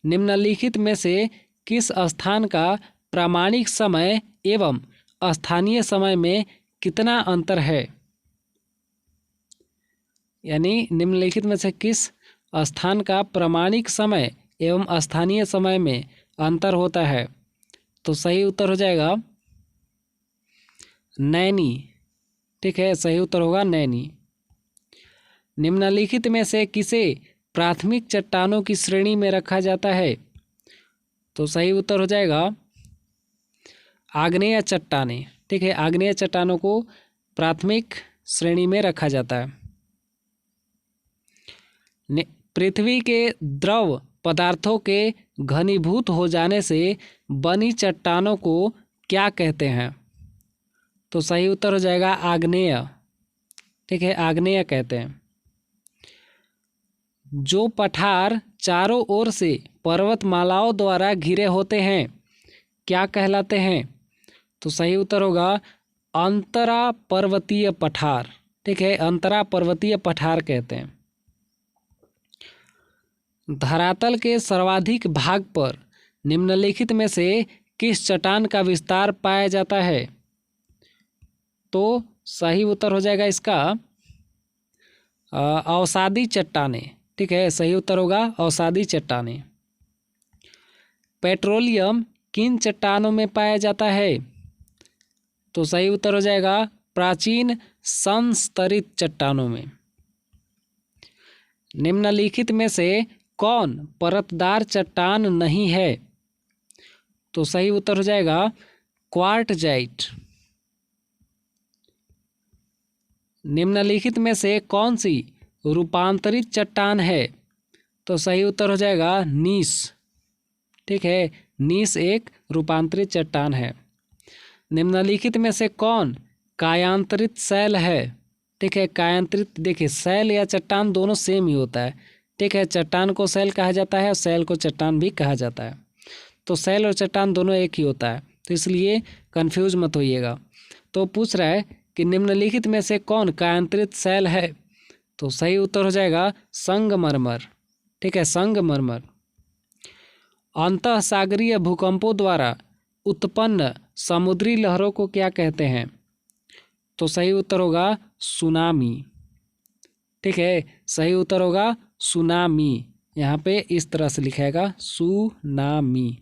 निम्नलिखित में से किस स्थान का प्रामाणिक समय एवं स्थानीय समय में कितना अंतर है? यानी निम्नलिखित में से किस स्थान का प्रामाणिक समय एवं स्थानीय समय में अंतर होता है? तो सही उत्तर हो जाएगा नैनी। ठीक है, सही उत्तर होगा नैनी। निम्नलिखित में से किसे प्राथमिक चट्टानों की श्रेणी में रखा जाता है? तो सही उत्तर हो जाएगा आग्नेय चट्टानें। ठीक है, आग्नेय चट्टानों को प्राथमिक श्रेणी में रखा जाता है। पृथ्वी के द्रव पदार्थों के घनीभूत हो जाने से बनी चट्टानों को क्या कहते हैं? तो सही उत्तर हो जाएगा आग्नेय। ठीक है, आग्नेय कहते हैं। जो पठार चारों ओर से पर्वतमालाओं द्वारा घिरे होते हैं क्या कहलाते हैं? तो सही उत्तर होगा अंतरा पर्वतीय पठार। ठीक है, अंतरा पर्वतीय पठार कहते हैं। धरातल के सर्वाधिक भाग पर निम्नलिखित में से किस चट्टान का विस्तार पाया जाता है? तो सही उत्तर हो जाएगा इसका अवसादी चट्टानें। ठीक है, सही उत्तर होगा अवसादी चट्टानें। पेट्रोलियम किन चट्टानों में पाया जाता है? तो सही उत्तर हो जाएगा प्राचीन संस्तरित चट्टानों में। निम्नलिखित में से कौन परतदार चट्टान नहीं है? तो सही उत्तर हो जाएगा क्वार्टजाइट। निम्नलिखित में से कौन सी रूपांतरित चट्टान है? तो सही उत्तर हो जाएगा नीस। ठीक है, नीस एक रूपांतरित चट्टान है। निम्नलिखित में से कौन कायांतरित शैल है? ठीक है, कायांतरित, देखिए शैल या चट्टान दोनों सेम ही होता है। ठीक है, चट्टान को शैल कहा जाता है और शैल को चट्टान भी कहा जाता है। तो शैल और चट्टान दोनों एक ही होता है, तो इसलिए कंफ्यूज मत होइएगा। तो पूछ रहा है कि निम्नलिखित में से कौन कायांतरित शैल है? तो सही उत्तर हो जाएगा संगमरमर। ठीक है, संगमरमर। अंतःसागरीय भूकंपों द्वारा उत्पन्न समुद्री लहरों को क्या कहते हैं? तो सही उत्तर होगा सुनामी। ठीक है, सही उत्तर होगा सुनामी। यहाँ पे इस तरह से लिखाएगा सुनामी।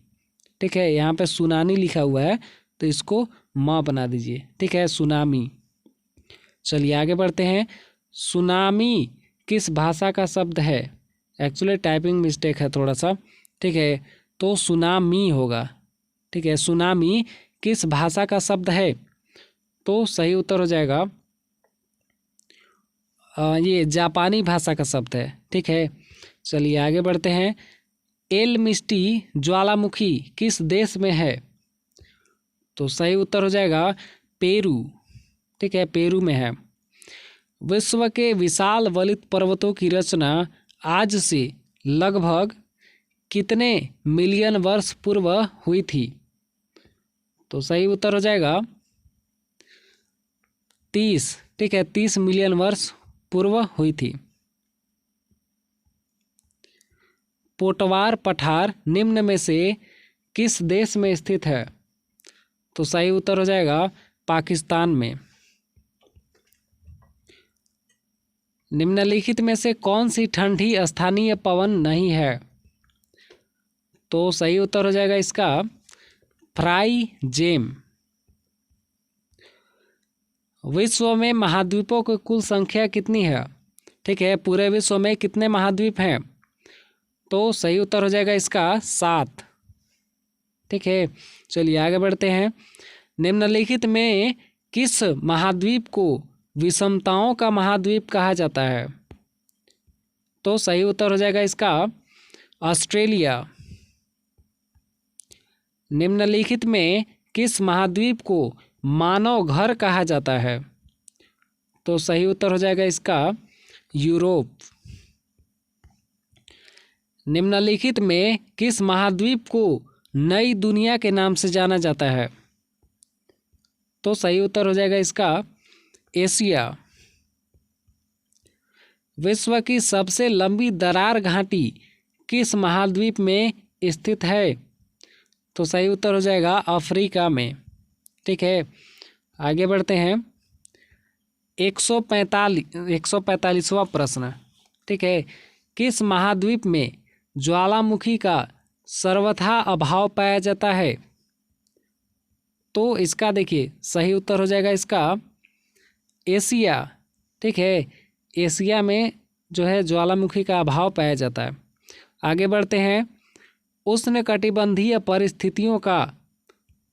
ठीक है, यहाँ पे सुनामी लिखा हुआ है तो इसको म बना दीजिए। ठीक है, सुनामी। चलिए आगे बढ़ते हैं। सुनामी किस भाषा का शब्द है? एक्चुअली टाइपिंग मिस्टेक है थोड़ा सा। ठीक है, तो सुनामी होगा। ठीक है, सुनामी किस भाषा का शब्द है? तो सही उत्तर हो जाएगा ये जापानी भाषा का शब्द है। ठीक है, चलिए आगे बढ़ते हैं। एल मिस्टी ज्वालामुखी किस देश में है? तो सही उत्तर हो जाएगा पेरू। ठीक है, पेरू में है। विश्व के विशाल वलित पर्वतों की रचना आज से लगभग कितने मिलियन वर्ष पूर्व हुई थी? तो सही उत्तर हो जाएगा 30। ठीक है, 30 मिलियन वर्ष पूर्व हुई थी। पोटवार पठार निम्न में से किस देश में स्थित है? तो सही उत्तर हो जाएगा पाकिस्तान में। निम्नलिखित में से कौन सी ठंडी स्थानीय पवन नहीं है? तो सही उत्तर हो जाएगा इसका फ्राई जेम। विश्व में महाद्वीपों की कुल संख्या कितनी है? ठीक है, पूरे विश्व में कितने महाद्वीप हैं? तो सही उत्तर हो जाएगा इसका 7। ठीक है, चलिए आगे बढ़ते हैं। निम्नलिखित में किस महाद्वीप को विषमताओं का महाद्वीप कहा जाता है? तो सही उत्तर हो जाएगा इसका ऑस्ट्रेलिया। निम्नलिखित में किस महाद्वीप को मानव घर कहा जाता है? तो सही उत्तर हो जाएगा इसका यूरोप। निम्नलिखित में किस महाद्वीप को नई दुनिया के नाम से जाना जाता है? तो सही उत्तर हो जाएगा इसका एशिया। विश्व की सबसे लंबी दरार घाटी किस महाद्वीप में स्थित है? तो सही उत्तर हो जाएगा अफ्रीका में। ठीक है, आगे बढ़ते हैं। 145वां प्रश्न। ठीक है, किस महाद्वीप में ज्वालामुखी का सर्वथा अभाव पाया जाता है? तो इसका देखिए सही उत्तर हो जाएगा इसका एशिया। ठीक है, एशिया में जो है ज्वालामुखी का अभाव पाया जाता है। आगे बढ़ते हैं। उष्णकटिबंधीय परिस्थितियों का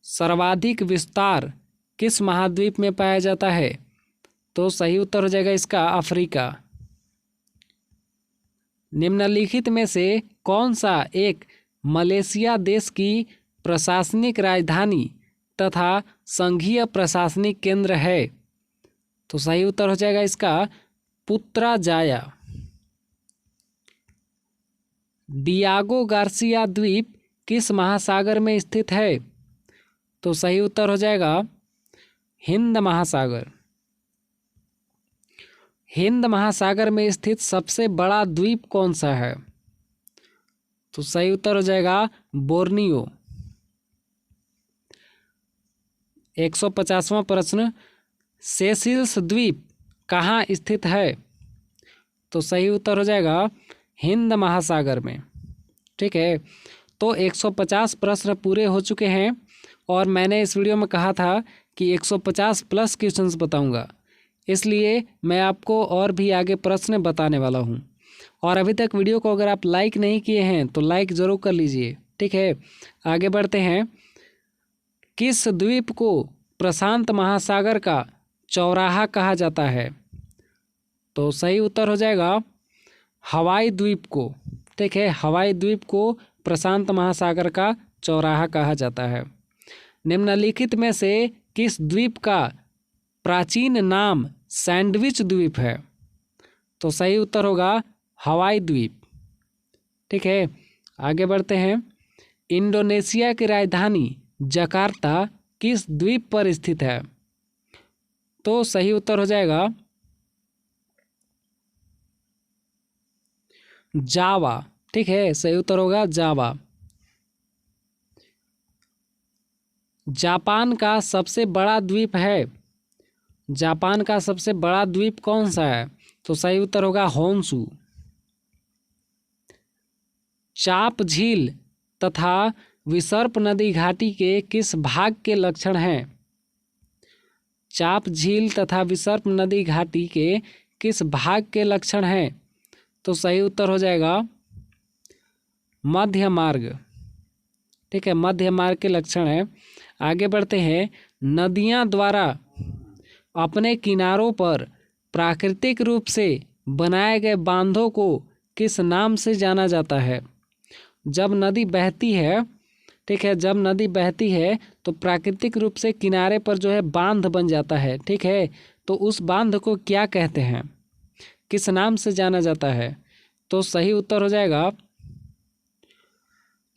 सर्वाधिक विस्तार किस महाद्वीप में पाया जाता है? तो सही उत्तर हो जाएगा इसका अफ्रीका। निम्नलिखित में से कौन सा एक मलेशिया देश की प्रशासनिक राजधानी तथा संघीय प्रशासनिक केंद्र है? तो सही उत्तर हो जाएगा इसका पुत्राजाया। डियागो गार्सिया द्वीप किस महासागर में स्थित है? तो सही उत्तर हो जाएगा हिंद महासागर। हिंद महासागर में स्थित सबसे बड़ा द्वीप कौन सा है? तो सही उत्तर हो जाएगा बोर्नियो। 150वां प्रश्न। सेशिल्स द्वीप कहाँ स्थित है? तो सही उत्तर हो जाएगा हिंद महासागर में। ठीक है, तो 150 प्रश्न पूरे हो चुके हैं और मैंने इस वीडियो में कहा था कि 150 प्लस क्वेश्चंस बताऊंगा, इसलिए मैं आपको और भी आगे प्रश्न बताने वाला हूं। और अभी तक वीडियो को अगर आप लाइक नहीं किए हैं तो लाइक ज़रूर कर लीजिए। ठीक है, आगे बढ़ते हैं। किस द्वीप को प्रशांत महासागर का चौराहा कहा जाता है? तो सही उत्तर हो जाएगा हवाई द्वीप को। ठीक है, हवाई द्वीप को प्रशांत महासागर का चौराहा कहा जाता है। निम्नलिखित में से किस द्वीप का प्राचीन नाम सैंडविच द्वीप है? तो सही उत्तर होगा हवाई द्वीप। ठीक है, आगे बढ़ते हैं। इंडोनेशिया की राजधानी जकार्ता किस द्वीप पर स्थित है? तो सही उत्तर हो जाएगा जावा। ठीक है, सही उत्तर होगा जावा। जापान का सबसे बड़ा द्वीप है, जापान का सबसे बड़ा द्वीप कौन सा है? तो सही उत्तर होगा होन्शु। चाप झील तथा विसर्प नदी घाटी के किस भाग के लक्षण हैं? चाप झील तथा विसर्प नदी घाटी के किस भाग के लक्षण हैं? तो सही उत्तर हो जाएगा मध्य मार्ग। ठीक है, मध्य मार्ग के लक्षण है। आगे बढ़ते हैं। नदियां द्वारा अपने किनारों पर प्राकृतिक रूप से बनाए गए बांधों को किस नाम से जाना जाता है? जब नदी बहती है, ठीक है, जब नदी बहती है तो प्राकृतिक रूप से किनारे पर जो है बांध बन जाता है। ठीक है, तो उस बांध को क्या कहते हैं, किस नाम से जाना जाता है? तो सही उत्तर हो जाएगा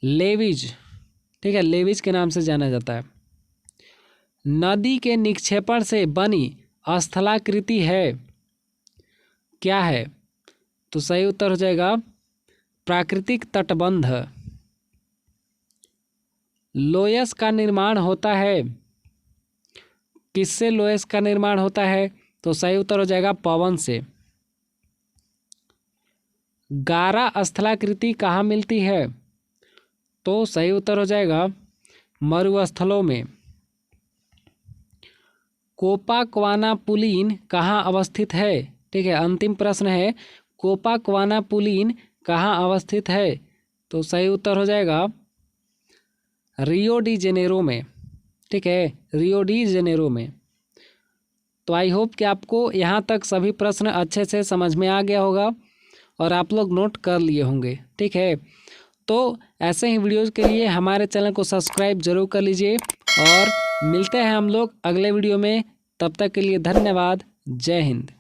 लेविज। ठीक है, लेविज के नाम से जाना जाता है। नदी के निक्षेपण से बनी स्थलाकृति है क्या है? तो सही उत्तर हो जाएगा प्राकृतिक तटबंध। लोयस का निर्माण होता है, किससे लोयस का निर्माण होता है? तो सही उत्तर हो जाएगा पवन से। गारा स्थलाकृति कहाँ मिलती है? तो सही उत्तर हो जाएगा मरुस्थलों में। कोपाक्वानापुलिन कहाँ अवस्थित है? ठीक है, अंतिम प्रश्न है, कोपाक्वानापुलिन कहाँ अवस्थित है? तो सही उत्तर हो जाएगा रियो डी जेनेरो में। ठीक है, रियो डी जेनेरो में। तो आई होप कि आपको यहाँ तक सभी प्रश्न अच्छे से समझ में आ गया होगा और आप लोग नोट कर लिए होंगे। ठीक है, तो ऐसे ही वीडियोज़ के लिए हमारे चैनल को सब्सक्राइब जरूर कर लीजिए और मिलते हैं हम लोग अगले वीडियो में। तब तक के लिए धन्यवाद। जय हिंद।